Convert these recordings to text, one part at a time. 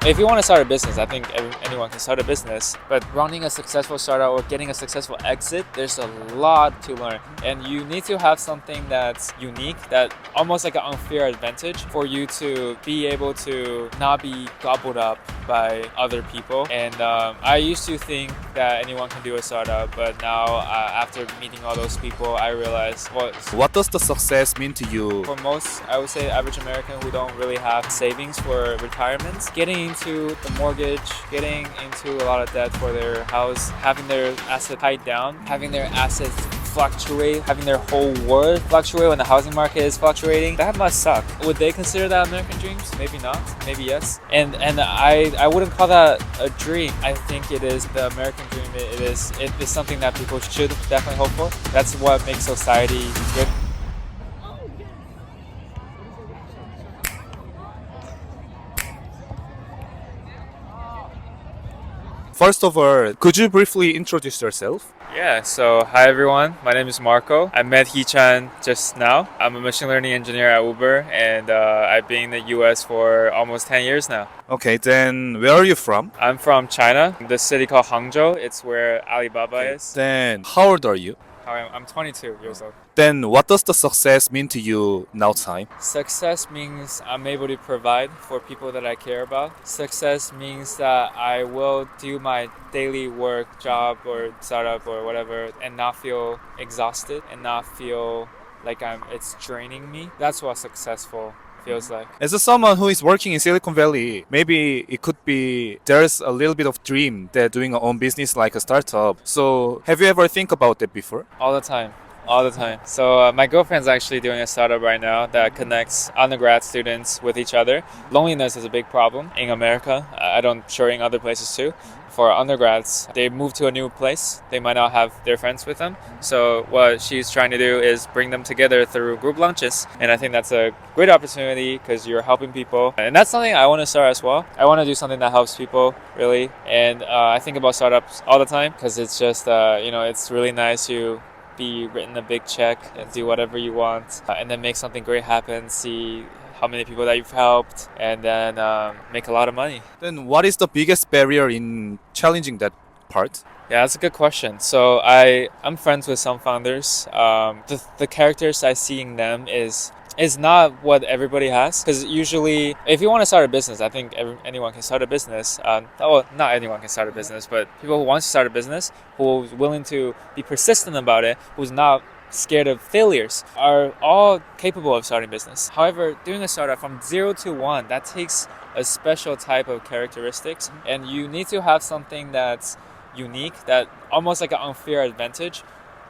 If you want to start a business, I think anyone can start a business. But running a successful startup or getting a successful exit, there's a lot to learn. And you need to have something that's unique, that almost like an unfair advantage for you to be able to not be gobbled up by other people. And I used to think that anyone can do a startup, but now after meeting all those people, I realized What does the success mean to you? for most, I would say, average American who don't really have savings for retirement, getting into the mortgage, getting into a lot of debt for their house, having their assets tied down, having their assets fluctuate, having their whole world fluctuate when the housing market is fluctuating, that must suck. Would they consider that American dreams? Maybe not, maybe yes. And I wouldn't call that a dream. I think it is the American dream. It is something that people should definitely hope for. That's what makes society good. First of all, could you briefly introduce yourself? Yeah, so hi everyone, my name is Marco. I met Hee-chan just now. I'm a machine learning engineer at Uber, and I've been in the US for almost 10 years now. Okay, then where are you from? I'm from China, the city called Hangzhou. It's where Alibaba is. Then how old are you? I'm 22 years old. Then what does the success mean to you now time? Success means I'm able to provide for people that I care about. Success means that I will do my daily work, job or startup or whatever, and not feel exhausted and not feel like it's draining me. That's what successful feels like. As someone who is working in Silicon Valley, maybe it could be there's a little bit of dream that doing a own business like a startup. So have you ever think about that before? All the time. So my girlfriend's actually doing a startup right now that connects undergrad students with each other. Loneliness is a big problem in America. I'm sure in other places too. For undergrads, they move to a new place. They might not have their friends with them. So what she's trying to do is bring them together through group lunches. And I think that's a great opportunity because you're helping people. And that's something I want to start as well. I want to do something that helps people, really. And I think about startups all the time because it's just, it's really nice to be written a big check and do whatever you want and then make something great happen, see how many people that you've helped, and then make a lot of money. Then what is the biggest barrier in challenging that part? Yeah, that's a good question. So I'm friends with some founders. The characters I see in them is not what everybody has. Because usually, if you want to start a business, I think anyone can start a business. Not anyone can start a business, but people who want to start a business, who are willing to be persistent about it, who's not scared of failures, are all capable of starting business. However, doing a startup from 0 to 1, that takes a special type of characteristics, and you need to have something that's unique, that almost like an unfair advantage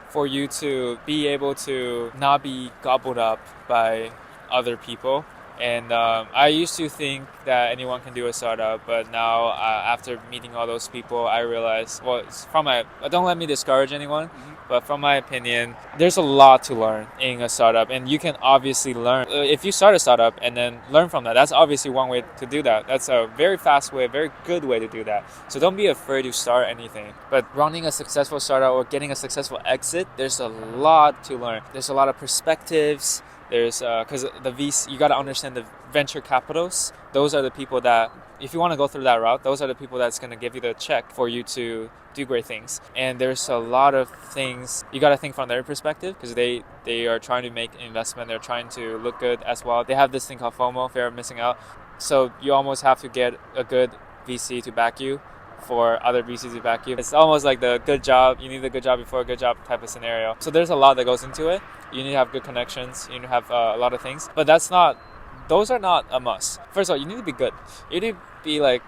for you to be able to not be gobbled up by other people. And I used to think that anyone can do a startup, but now after meeting all those people, I realized, don't let me discourage anyone, but from my opinion, there's a lot to learn in a startup, and you can obviously learn. If you start a startup and then learn from that, that's obviously one way to do that. That's a very fast way, a very good way to do that. So don't be afraid to start anything. But running a successful startup or getting a successful exit, there's a lot to learn. There's a lot of perspectives. There's because the VC, you got to understand the venture capitals. Those are the people that, if you want to go through that route, those are the people that's going to give you the check for you to do great things. And there's a lot of things you got to think from their perspective, because they are trying to make an investment. They're trying to look good as well. They have this thing called FOMO, fear of missing out. So you almost have to get a good VC to back you for other VCs to back you. It's almost like the good job. You need the good job before a good job type of scenario. So there's a lot that goes into it. You need to have good connections. You need to have a lot of things. But those are not a must. First of all, you need to be good. You need to be like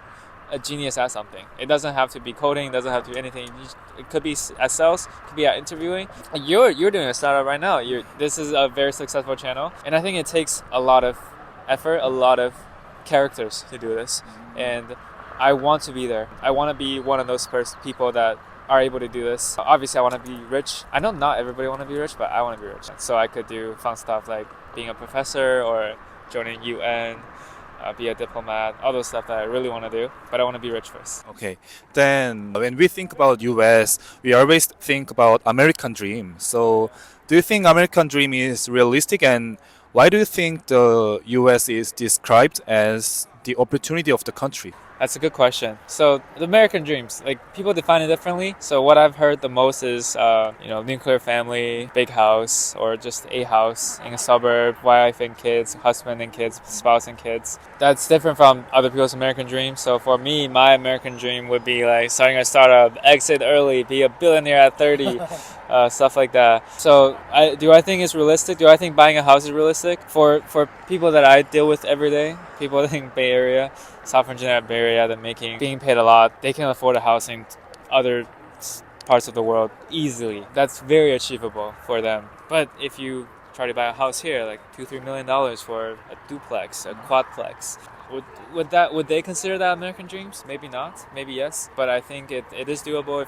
a genius at something. It doesn't have to be coding. It doesn't have to be anything. It could be at sales. It could be at interviewing. You're doing a startup right now. This is a very successful channel. And I think it takes a lot of effort, a lot of characters to do this. And I want to be there. I want to be one of those people that are able to do this. Obviously, I want to be rich. I know not everybody want to be rich, but I want to be rich. So I could do fun stuff like being a professor or joining UN, be a diplomat, all those stuff that I really want to do. But I want to be rich first. Okay. Then when we think about US, we always think about American dream. So do you think American dream is realistic, and why do you think the US is described as the opportunity of the country? That's a good question. So the American dreams, like people define it differently. So what I've heard the most is, nuclear family, big house, or just a house in a suburb, wife and kids, husband and kids, spouse and kids. That's different from other people's American dreams. So for me, my American dream would be like starting a startup, exit early, be a billionaire at 30, stuff like that. So do I think it's realistic? Do I think buying a house is realistic? For people that I deal with every day, people in Bay Area, South Virginia, Bay Area, that being paid a lot, they can afford a house in other parts of the world easily. That's very achievable for them. But if you try to buy a house here, like $2-3 million for a duplex, a quadplex, would they consider that American dreams? Maybe not, maybe yes. But I think it is doable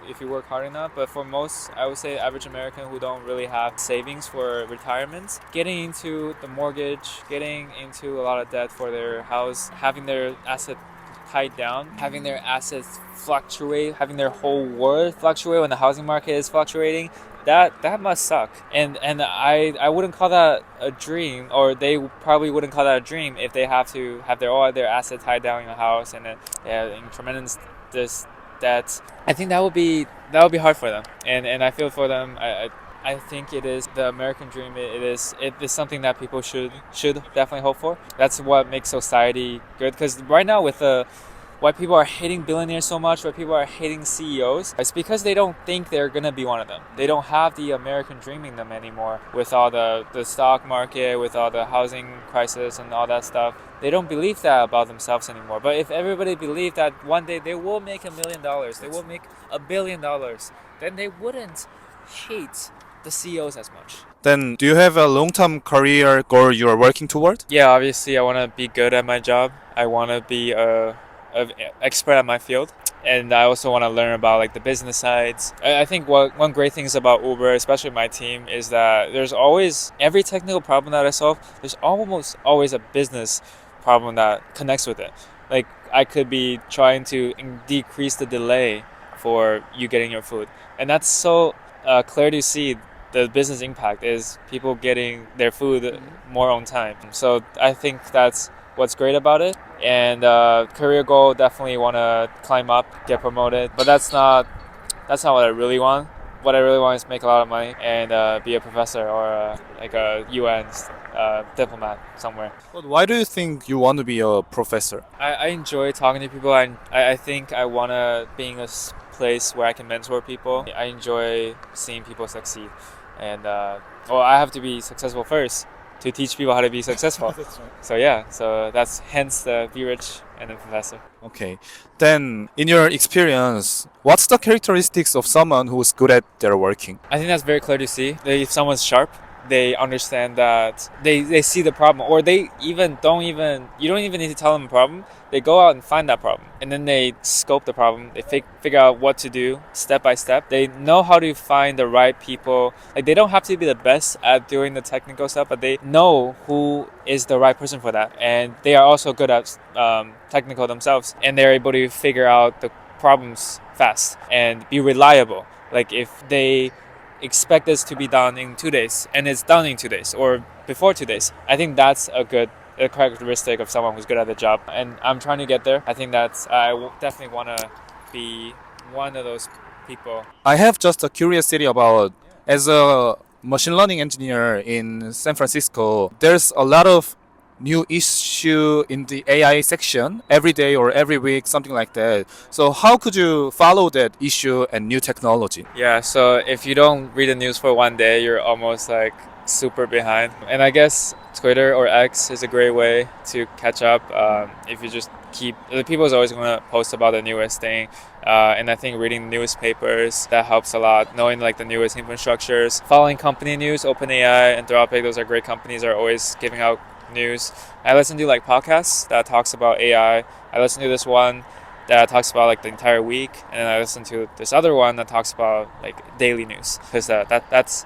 if you work hard enough. But for most, I would say average American who don't really have savings for retirement, getting into the mortgage, getting into a lot of debt for their house, having their asset tied down, having their assets fluctuate, having their whole world fluctuate when the housing market is fluctuating, that must suck. And I wouldn't call that a dream, or they probably wouldn't call that a dream if they have to have all their assets tied down in a house and then in tremendous debt. I think that would be hard for them, and I feel for them. I think it is the American dream. It is something that people should definitely hope for. That's what makes society good. Because right now, with why people are hating billionaires so much, why people are hating CEOs, it's because they don't think they're gonna be one of them. They don't have the American dream in them anymore. With all the stock market, with all the housing crisis and all that stuff, they don't believe that about themselves anymore. But if everybody believed that one day they will make $1 million, they will make $1 billion, then they wouldn't hate the CEOs as much. Then, do you have a long-term career goal you are working toward? Yeah, obviously I want to be good at my job. I want to be an expert at my field. And I also want to learn about like the business sides. I think one great thing is about Uber, especially my team, is that there's always, every technical problem that I solve, there's almost always a business problem that connects with it. Like I could be trying to decrease the delay for you getting your food. And that's so clear to see. The business impact is people getting their food more on time. So I think that's what's great about it. And career goal, definitely want to climb up, get promoted. But that's not what I really want. What I really want is make a lot of money and be a professor or like a UN diplomat somewhere. But why do you think you want to be a professor? I enjoy talking to people. I think I want to be in a place where I can mentor people. I enjoy seeing people succeed. And I have to be successful first to teach people how to be successful. That's right. So that's hence the be rich and the professor. Okay. Then, in your experience, what's the characteristics of someone who's good at their working? I think that's very clear to see. If someone's sharp, they understand that they see the problem, or you don't even need to tell them a problem. They go out and find that problem, and then they scope the problem. They figure out what to do step by step. They know how to find the right people. Like they don't have to be the best at doing the technical stuff, but they know who is the right person for that, and they are also good at technical themselves, and they're able to figure out the problems fast and be reliable. Like if they expect this to be done in 2 days and it's done in 2 days or before 2 days, I think that's a characteristic of someone who's good at the job, and I'm trying to get there. I think I definitely want to be one of those people. I have just a curiosity about, as a machine learning engineer in San Francisco, there's a lot of new issue in the AI section every day or every week, something like that. So how could you follow that issue and new technology? Yeah, so if you don't read the news for one day, you're almost like super behind. And I guess Twitter or X is a great way to catch up. If you just the people is always going to post about the newest thing. And I think reading newspapers, that helps a lot. Knowing like the newest infrastructures, following company news, OpenAI, Anthropic, those are great companies, are always giving out news. I listen to like podcasts that talks about AI. I listen to this one that talks about like the entire week, and then I listen to this other one that talks about like daily news, because that's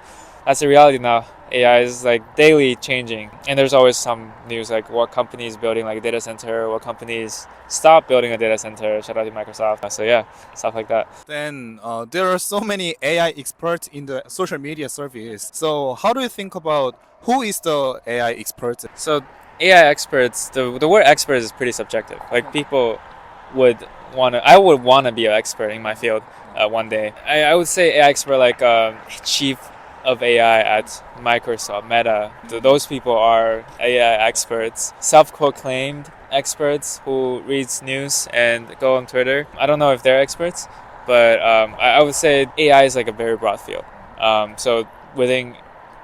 the reality now. AI is like daily changing, and there's always some news like what company is building like a data center, what companies stop building a data center. Shout out to Microsoft. So yeah, stuff like that. Then there are so many AI experts in the social media service. So how do you think about who is the AI expert? So AI experts, the word expert is pretty subjective. Like people I would want to be an expert in my field one day. I would say AI expert like chief of AI at Microsoft, Meta. Those people are AI experts, self-proclaimed experts who reads news and go on Twitter. I don't know if they're experts, but I would say AI is like a very broad field. So within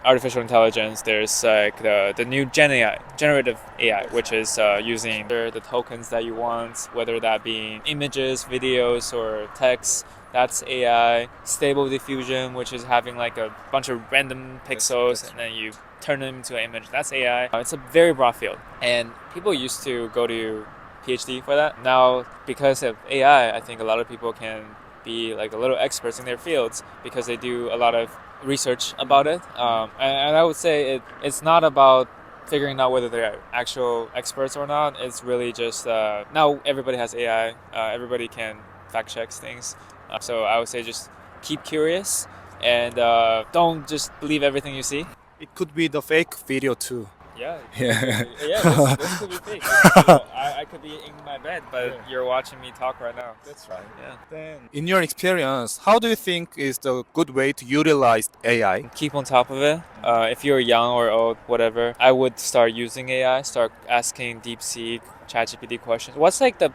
artificial intelligence, there's like the new generative AI, which is using the tokens that you want, whether that be images, videos, or text. That's AI. Stable diffusion, which is having like a bunch of random pixels and then you turn them into an image. That's AI. It's a very broad field. And people used to go to PhD for that. Now, because of AI, I think a lot of people can be like a little experts in their fields because they do a lot of research about it. And I would say it's not about figuring out whether they're actual experts or not. It's really just now everybody has AI. Everybody can fact check things. So I would say just keep curious and don't just believe everything you see. It could be the fake video too. Yeah, Yeah. this could be fake. I could be in my bed, but you're watching me talk right now. That's right. Yeah. Then, in your experience, how do you think is the good way to utilize AI? Keep on top of it. If you're young or old, whatever, I would start using AI. Start asking DeepSeek, ChatGPT questions. What's like the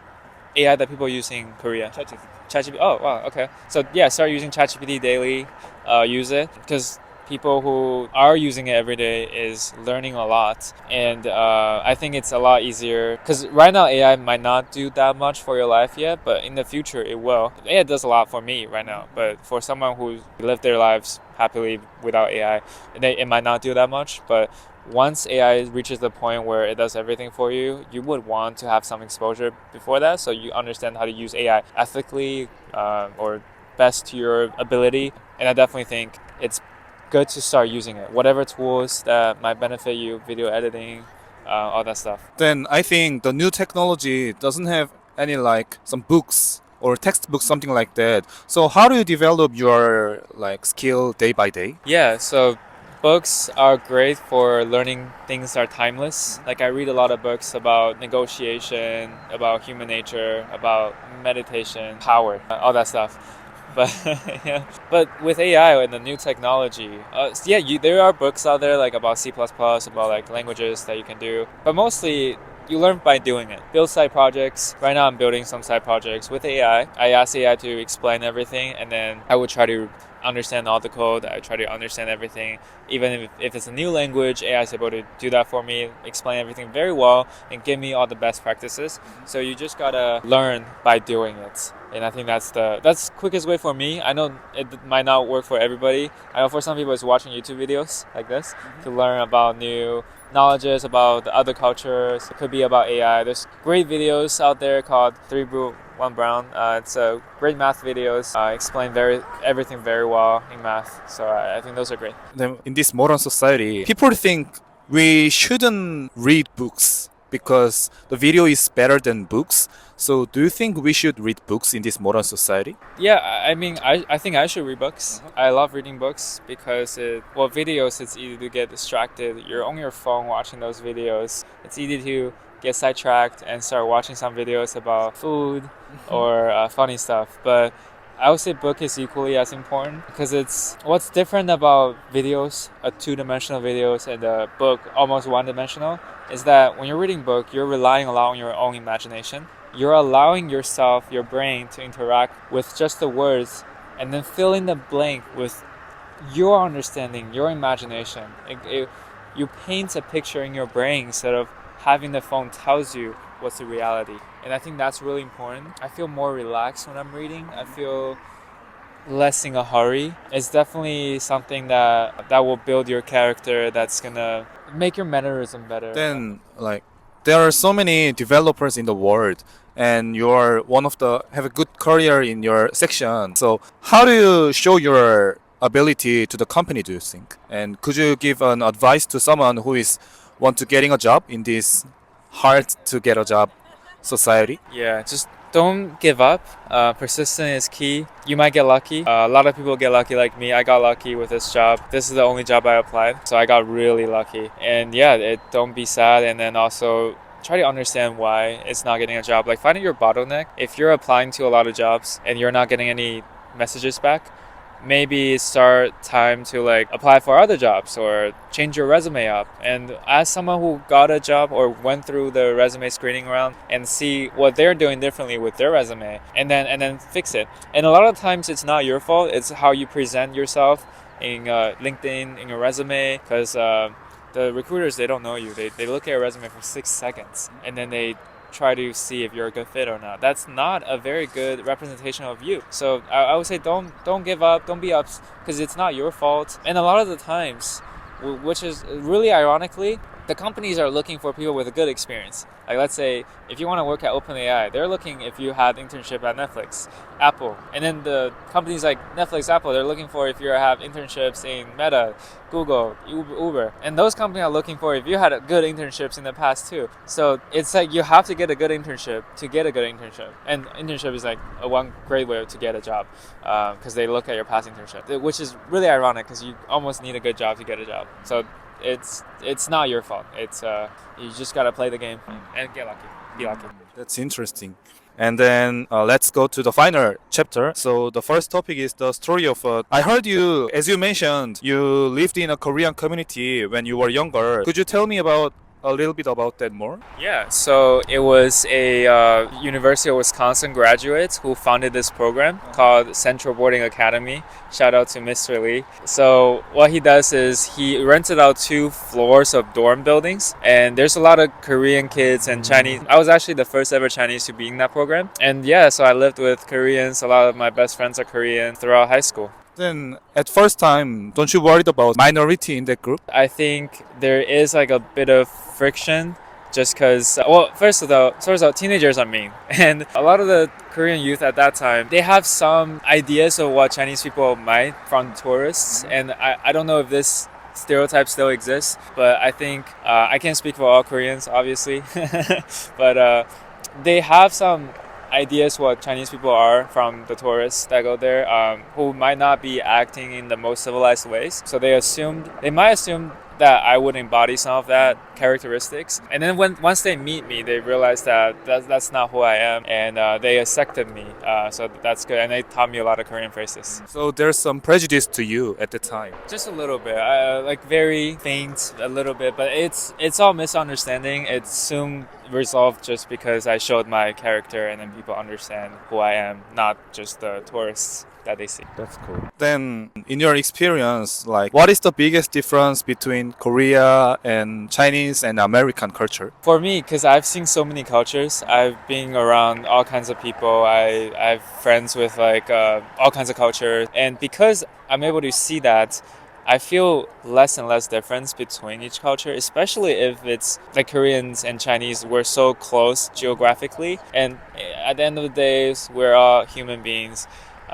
AI that people use in Korea? ChatGPT. Oh, wow. Okay. So yeah, start using ChatGPT daily. Use it because people who are using it every day is learning a lot, and I think it's a lot easier because right now AI might not do that much for your life yet, but in the future it will. AI does a lot for me right now, but for someone who lived their lives happily without AI, it might not do that much. But once AI reaches the point where it does everything for you, you would want to have some exposure before that so you understand how to use AI ethically or best to your ability. And I definitely think it's good to start using it. Whatever tools that might benefit you, video editing, all that stuff. Then I think the new technology doesn't have any like some books or textbooks, something like that. So how do you develop your like skill day by day? Yeah, so books are great for learning things that are timeless. Like I read a lot of books about negotiation, about human nature, about meditation, power, all that stuff. But yeah, but with AI and the new technology, there are books out there like about C++, about like languages that you can do. But mostly you learn by doing it. Build side projects. Right now I'm building some side projects with AI. I ask AI to explain everything, and then I would try to understand all the code. I try to understand everything. Even if it's a new language, AI is able to do that for me, explain everything very well, and give me all the best practices. So you just gotta learn by doing it. And I think that's the quickest way for me. I know it might not work for everybody. I know for some people it's watching YouTube videos like this to learn about new knowledges about the other cultures. It could be about AI. There's great videos out there called 3 Blue, 1 Brown. It's great math videos. Explain everything very well in math. So I think those are great. Then in this modern society, people think we shouldn't read books because the video is better than books. So do you think we should read books in this modern society? Yeah, I mean, I think I should read books. I love reading books because videos, it's easy to get distracted. You're on your phone watching those videos. It's easy to get sidetracked and start watching some videos about food or funny stuff. But I would say book is equally as important because it's what's different about videos, a 2-dimensional videos, and a book almost 1-dimensional, is that when you're reading book, you're relying a lot on your own imagination. You're allowing yourself, your brain, to interact with just the words and then fill in the blank with your understanding, your imagination. You paint a picture in your brain instead of having the phone tells you what's the reality. And I think that's really important. I feel more relaxed when I'm reading. I feel less in a hurry. It's definitely something that will build your character, that's gonna make your mannerism better. Then like there are so many developers in the world and you're one of the have a good career in your section. So how do you show your ability to the company, do you think? And could you give an advice to someone who is want to getting a job in this hard to get a job society? Yeah, just don't give up. Persistence is key. You might get lucky. A lot of people get lucky like me. I got lucky with this job. This is the only job I applied, so I got really lucky. And yeah, don't be sad. And then also try to understand why it's not getting a job. Like finding your bottleneck. If you're applying to a lot of jobs and you're not getting any messages back, maybe start time to like apply for other jobs or change your resume up, and ask someone who got a job or went through the resume screening round and see what they're doing differently with their resume, and then fix it. And a lot of times it's not your fault, it's how you present yourself in LinkedIn, in your resume, because the recruiters, they don't know you. They look at your resume for 6 seconds and then they try to see if you're a good fit or not. That's not a very good representation of you. So I would say don't give up, don't be up, because it's not your fault. And a lot of the times, which is really ironically, the companies are looking for people with a good experience. Like let's say if you want to work at OpenAI, they're looking if you had internship at Netflix, Apple. And then the companies like Netflix, Apple, they're looking for if you have internships in Meta, Google, Uber. And those companies are looking for if you had good internships in the past too. So it's like you have to get a good internship to get a good internship. And internship is like one great way to get a job, because they look at your past internship, which is really ironic because you almost need a good job to get a job. So it's not your fault. It's you just gotta play the game and get lucky. Be lucky. That's interesting. And then let's go to the final chapter. So the first topic is the story of. I heard you, as you mentioned, you lived in a Korean community when you were younger. Could you tell me about a little bit about that more? Yeah, so it was a University of Wisconsin graduates who founded this program called Central Boarding Academy. Shout out to Mr. Lee. So what he does is he rented out 2 floors of dorm buildings, and there's a lot of Korean kids and Chinese. I was actually the first ever Chinese to be in that program. And yeah, so I lived with Koreans. A lot of my best friends are Korean throughout high school. Then at first time, don't you worried about minority in that group? I think there is like a bit of friction just because, well, first of all, teenagers are mean. And a lot of the Korean youth at that time, they have some ideas of what Chinese people might from tourists. And I don't know if this stereotype still exists, but I think, I can't speak for all Koreans, obviously, but they have some ideas what Chinese people are from the tourists that go there, who might not be acting in the most civilized ways. So they might assume that I would embody some of that characteristics. And then once they meet me, they realize that that's not who I am, and they accepted me. So that's good, and they taught me a lot of Korean phrases. So there's some prejudice to you at the time. Just a little bit, like very faint, a little bit, but it's all misunderstanding. It's soon resolved just because I showed my character, and then people understand who I am, not just the tourists that they see. That's cool. Then, in your experience, like, what is the biggest difference between Korea and Chinese and American culture? For me, because I've seen so many cultures, I've been around all kinds of people. I have friends with like all kinds of cultures, and because I'm able to see that, I feel less and less difference between each culture, especially if it's like Koreans and Chinese, we're so close geographically, and at the end of the day, we're all human beings.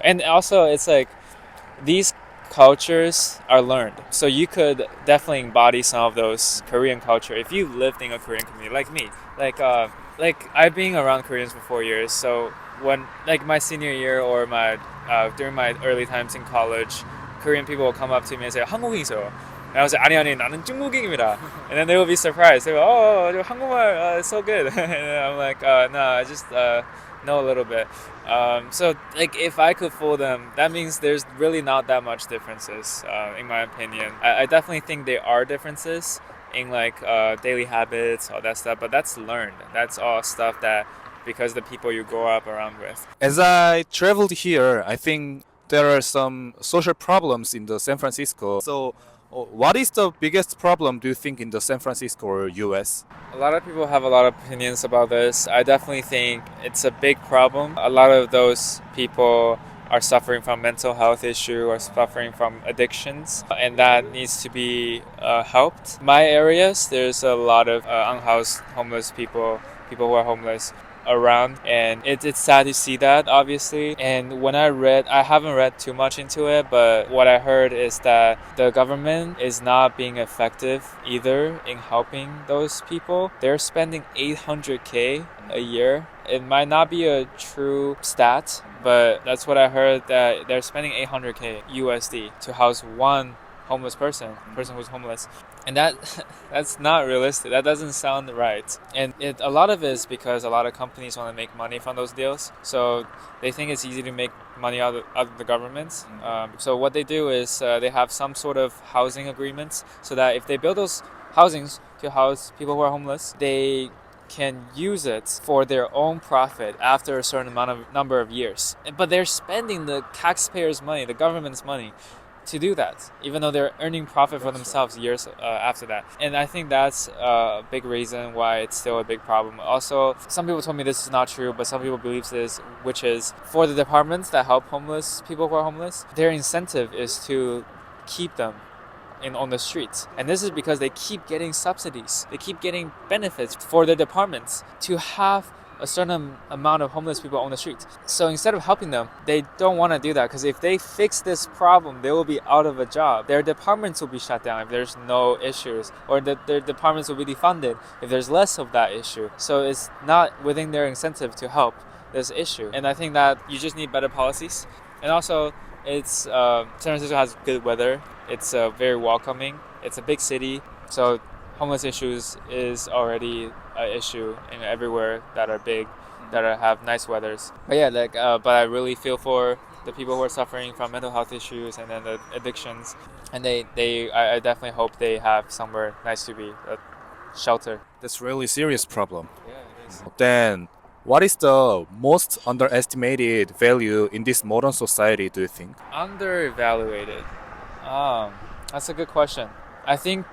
And also, it's like these cultures are learned. So you could definitely embody some of those Korean culture if you lived in a Korean community, like me. Like I've been around Koreans for 4 years. So when like my senior year or my during my early times in college, Korean people will come up to me and say, 한국인이세요. And I was like, 아니, 나는 중국인입니다. And then they will be surprised. They go, oh, 한국말, it's so good. And I'm like, no, I just know a little bit. So like if I could fool them, that means there's really not that much differences, in my opinion. I definitely think there are differences in like daily habits, all that stuff, but that's learned. That's all stuff that because the people you grow up around with. As I traveled here, I think there are some social problems in the San Francisco. So what is the biggest problem, do you think, in the San Francisco or US? A lot of people have a lot of opinions about this. I definitely think it's a big problem. A lot of those people are suffering from mental health issue or suffering from addictions, and that needs to be helped. My areas, there's a lot of unhoused homeless people who are homeless around, and it's sad to see that, obviously. And when I haven't read too much into it, but what I heard is that the government is not being effective either in helping those people. They're spending $800K a year. It might not be a true stat, but that's what I heard, that they're spending $800K USD to house one homeless person who's homeless, and that's not realistic. That doesn't sound right. And a lot of it is because a lot of companies want to make money from those deals, so they think it's easy to make money out of the government. So what they do is they have some sort of housing agreements, so that if they build those housings to house people who are homeless, they can use it for their own profit after a certain number of years. But they're spending the taxpayers' money, the government's money, to do that, even though they're earning profit for themselves years after that. And I think that's a big reason why it's still a big problem. Also, some people told me this is not true, but some people believe this, which is for the departments that help homeless people who are homeless, their incentive is to keep them on the streets. And this is because they keep getting subsidies. They keep getting benefits for their departments to have a certain amount of homeless people on the street. So instead of helping them, they don't want to do that, because if they fix this problem, they will be out of a job. Their departments will be shut down if there's no issues, or their departments will be defunded if there's less of that issue. So it's not within their incentive to help this issue. And I think that you just need better policies. And also, it's San Francisco has good weather. It's very welcoming. It's a big city, so homeless issues is already an issue in everywhere that are big, that have nice weathers. But yeah, but I really feel for the people who are suffering from mental health issues and then the addictions, and I definitely hope they have somewhere nice to be, a shelter. That's really serious problem. Yeah, it is. Then, what is the most underestimated value in this modern society, do you think? Underevaluated. That's a good question. I think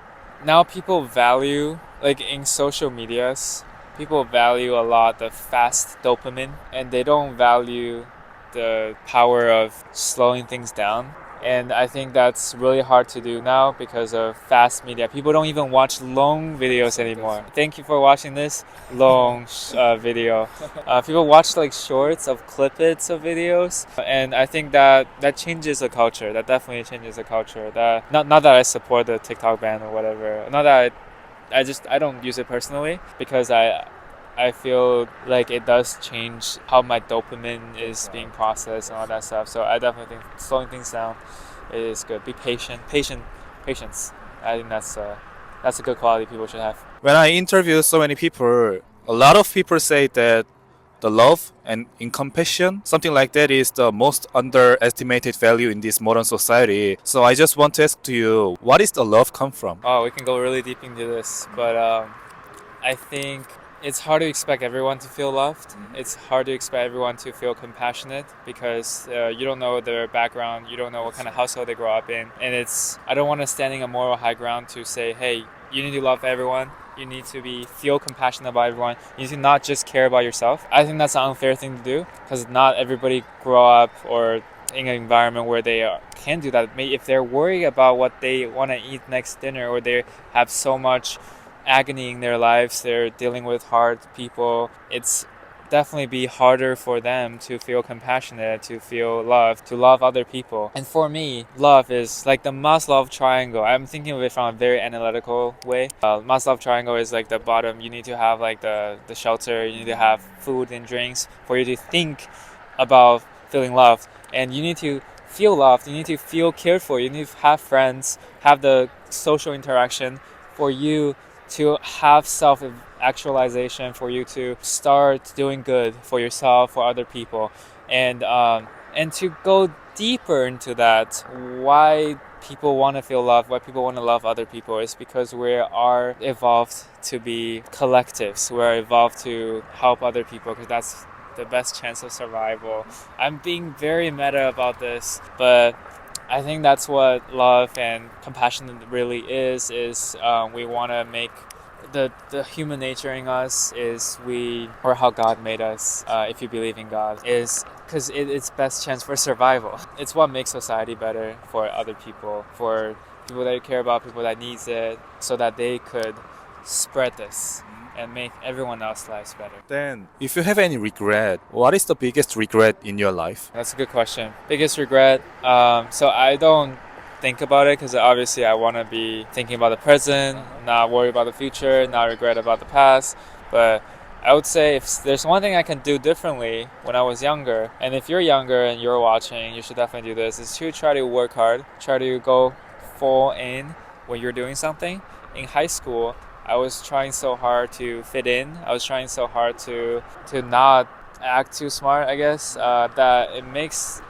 now people value, like in social medias, people value a lot the fast dopamine, and they don't value the power of slowing things down. And I think that's really hard to do now because of fast media. People don't even watch long videos anymore. Thank you for watching this long video. People watch like shorts of clippets of videos, and I think that changes the culture. That definitely changes the culture. That not that I support the TikTok ban or whatever. Not that I don't use it personally, because I feel like it does change how my dopamine is being processed and all that stuff. So I definitely think slowing things down is good. Be patient. Patience. I think that's a good quality people should have. When I interview so many people, a lot of people say that the love and compassion, something like that, is the most underestimated value in this modern society. So I just want to ask to you, what is the love come from? Oh, we can go really deep into this, but I think it's hard to expect everyone to feel loved. It's hard to expect everyone to feel compassionate, because you don't know their background, you don't know what kind of household they grow up in. And I don't want to standing a moral high ground to say, hey, you need to love everyone. You need to feel compassionate about everyone. You need to not just care about yourself. I think that's an unfair thing to do, because not everybody grow up or in an environment where they can do that. Maybe if they're worried about what they want to eat next dinner, or they have so much agony in their lives, they're dealing with hard people, it's definitely be harder for them to feel compassionate, to feel love, to love other people. And for me, love is like the Maslow triangle. I'm thinking of it from a very analytical way. Maslow triangle is like the bottom. You need to have like the shelter, you need to have food and drinks for you to think about feeling loved. And you need to feel loved, you need to feel cared for, you need to have friends, have the social interaction for you to have self-actualization, for you to start doing good for yourself, for other people. And to go deeper into that, why people want to feel loved, why people want to love other people, is because we are evolved to be collectives. We're evolved to help other people, because that's the best chance of survival. I'm being very meta about this, but I think that's what love and compassion really is we want to make the human nature in us or how God made us, if you believe in God, is because it's best chance for survival. It's what makes society better for other people, for people that you care about, people that needs it, so that they could spread this and make everyone else's lives better. Then, if you have any regret, what is the biggest regret in your life? That's a good question. Biggest regret? So I don't think about it, because obviously I want to be thinking about the present, not worry about the future, not regret about the past. But I would say if there's one thing I can do differently when I was younger, and if you're younger and you're watching, you should definitely do this, is to try to work hard, try to go fall in when you're doing something. In high school, I was trying so hard to fit in. I was trying so hard to not act too smart, I guess, that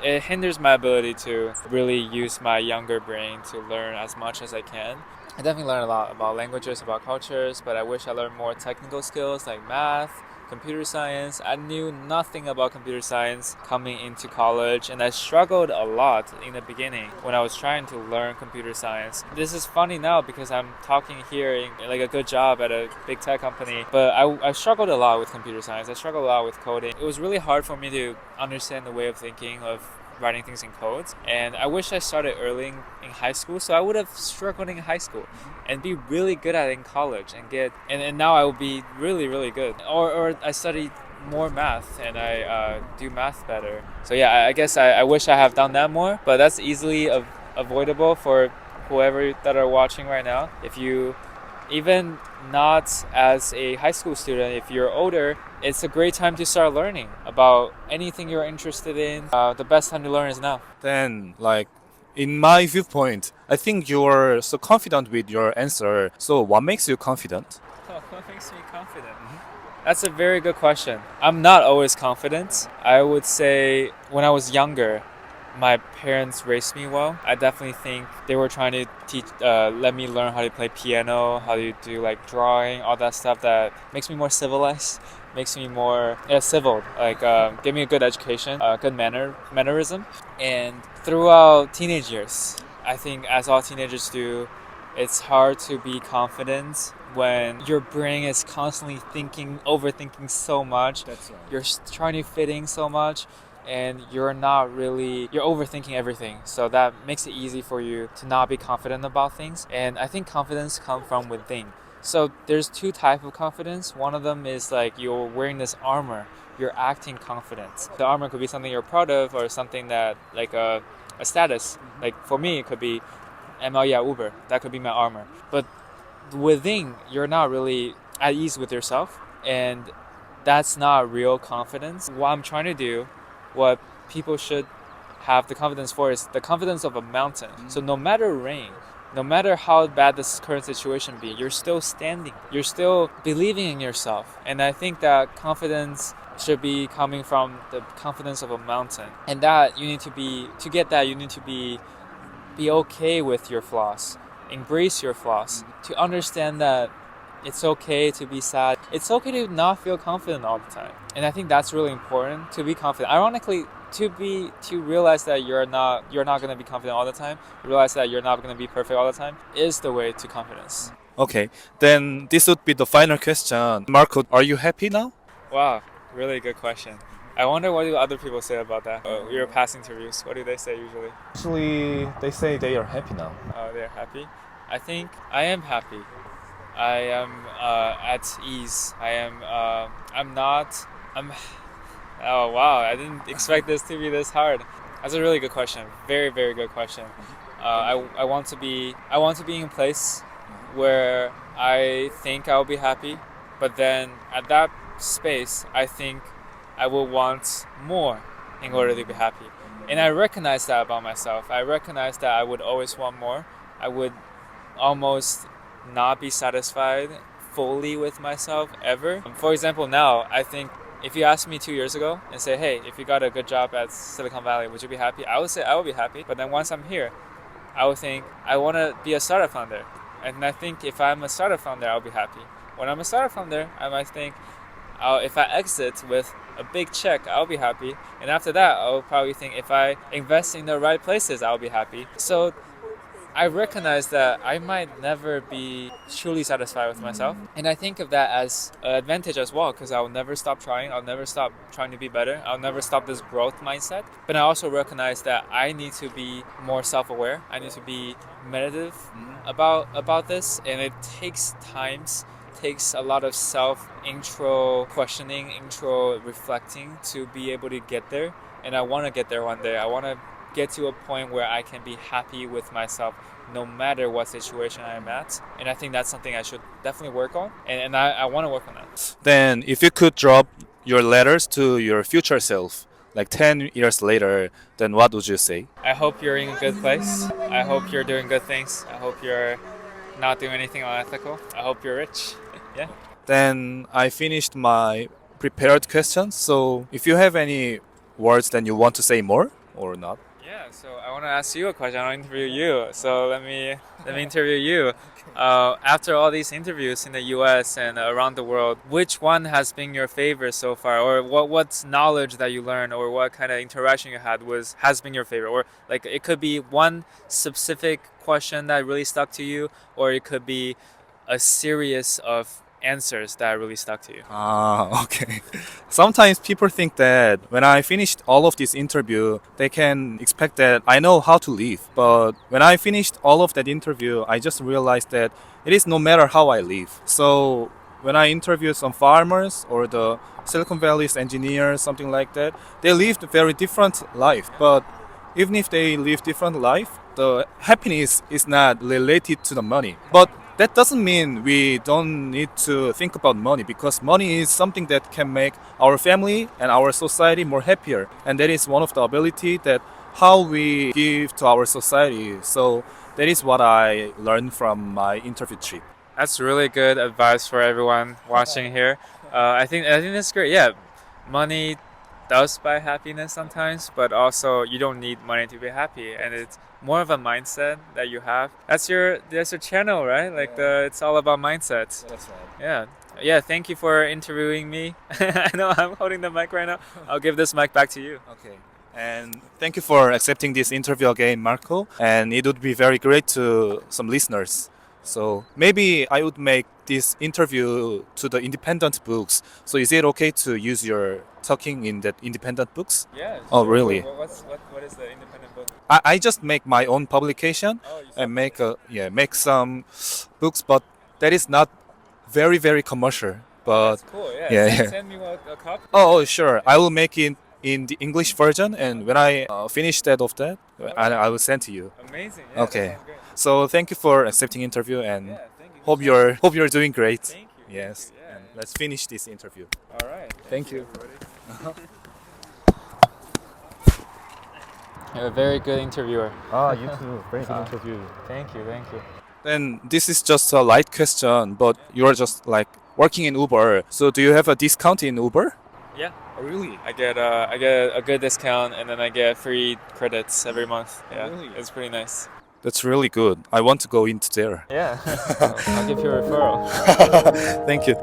it hinders my ability to really use my younger brain to learn as much as I can. I definitely learned a lot about languages, about cultures, but I wish I learned more technical skills like math, computer science. I knew nothing about computer science coming into college, and I struggled a lot in the beginning when I was trying to learn computer science. This is funny now because I'm talking here in like a good job at a big tech company, but I struggled a lot with computer science. I struggled a lot with coding. It was really hard for me to understand the way of thinking of writing things in codes, and I wish I started early in high school, so I would have struggled in high school and be really good at it in college and now I will be really, really good, or I studied more math and I do math better. So yeah, I guess I wish I have done that more, but that's easily avoidable for whoever that are watching right now. If you even not as a high school student, if you're older, it's a great time to start learning about anything you're interested in. The best time to learn is now. Then, like, in my viewpoint, I think you're so confident with your answer. So, what makes you confident? Oh, what makes me confident? That's a very good question. I'm not always confident. I would say when I was younger, my parents raised me well. I definitely think they were trying to let me learn how to play piano, how to do like drawing, all that stuff that makes me more civilized, makes me more civil, like give me a good education, good mannerism. And throughout teenage years, I think as all teenagers do, it's hard to be confident when your brain is constantly overthinking so much. That's right. You're trying to fit in so much, and you're overthinking everything. So that makes it easy for you to not be confident about things. And I think confidence comes from within. So there's two types of confidence. One of them is like you're wearing this armor. You're acting confident. The armor could be something you're proud of, or something that like a status. Like for me, it could be ML Uber. That could be my armor. But within, you're not really at ease with yourself, and that's not real confidence. What I'm trying to do, what people should have the confidence for, is the confidence of a mountain. So no matter rain, no matter how bad this current situation be, you're still standing. You're still believing in yourself. And I think that confidence should be coming from the confidence of a mountain. And that you need to be okay with your flaws. Embrace your flaws. To understand that it's okay to be sad. It's okay to not feel confident all the time. And I think that's really important, to be confident. Ironically, to realize that you're not going to be confident all the time, realize that you're not going to be perfect all the time, is the way to confidence. Okay, then this would be the final question. Marco, are you happy now? Wow, really good question. I wonder what do other people say about that. You're passing interviews. What do they say usually? Actually, they say they are happy now. They're happy. I think I am happy. I am at ease. Oh wow, I didn't expect this to be this hard. That's a really good question. Very, very good question. I want to be in a place where I think I'll be happy, but then at that space, I think I will want more in order to be happy. And I recognize that about myself. I recognize that I would always want more. I would almost not be satisfied fully with myself ever. For example, now, I think if you asked me 2 years ago and say, hey, if you got a good job at Silicon Valley, would you be happy? I would say I would be happy. But then once I'm here, I would think I want to be a startup founder. And I think if I'm a startup founder, I'll be happy. When I'm a startup founder, I might think, if I exit with a big check, I'll be happy. And after that, I'll probably think if I invest in the right places, I'll be happy. So I recognize that I might never be truly satisfied with myself. And I think of that as an advantage as well, because I'll never stop trying. I'll never stop trying to be better. I'll never stop this growth mindset. But I also recognize that I need to be more self-aware. I need to be meditative about this. And it takes takes a lot of intro questioning, intro reflecting to be able to get there. And I want to get there one day. I want to get to a point where I can be happy with myself no matter what situation I'm at. And I think that's something I should definitely work on. And I want to work on that. Then if you could drop your letters to your future self, like 10 years later, then what would you say? I hope you're in a good place. I hope you're doing good things. I hope you're not doing anything unethical. I hope you're rich. Yeah. Then I finished my prepared questions. So if you have any words, then you want to say more or not? Yeah, so I want to ask you a question. I want to interview you. So let me interview you. After all these interviews in the U.S. and around the world, which one has been your favorite so far, or what's knowledge that you learned, or what kind of interaction you had has been your favorite, or like it could be one specific question that really stuck to you, or it could be a series of answers that really stuck to you. Okay. Sometimes people think that when I finished all of this interview, they can expect that I know how to live. But when I finished all of that interview, I just realized that it is no matter how I live. So when I interviewed some farmers or the Silicon Valley's engineers, something like that, they lived a very different life. But even if they live different life, the happiness is not related to the money. But that doesn't mean we don't need to think about money, because money is something that can make our family and our society more happier. And that is one of the ability that how we give to our society. So that is what I learned from my interview trip. That's really good advice for everyone watching here. I think that's great. Yeah, money does buy happiness sometimes, but also you don't need money to be happy, and it's more of a mindset that you have. That's your channel, right? Like it's all about mindsets. That's right. Yeah. Thank you for interviewing me. I know I'm holding the mic right now. I'll give this mic back to you. Okay. And thank you for accepting this interview again, Marco. And it would be very great to some listeners. So maybe I would make this interview to the independent books. So is it okay to use your talking in that independent books? Yeah. Oh, really? What is the independent book? I just make my own publication and make some books, but that is not very commercial. But That's cool. Send me a copy. oh, sure. I will make it in the English version, and when I finish that, I will send to you. Amazing. Okay. That sounds great. So thank you for accepting interview, and Thank you. hope you're doing great. Thank you. Yes. Yeah. And let's finish this interview. All right. Thank you. You're a very good interviewer. You too. Very good interview. Thank you. Then this is just a light question, but you are just like working in Uber. So do you have a discount in Uber? Yeah. Oh, really? I get a good discount, and then I get free credits every month. Yeah, Really? it's pretty nice. That's really good. I want to go into there. Yeah, I'll give you a referral. Thank you.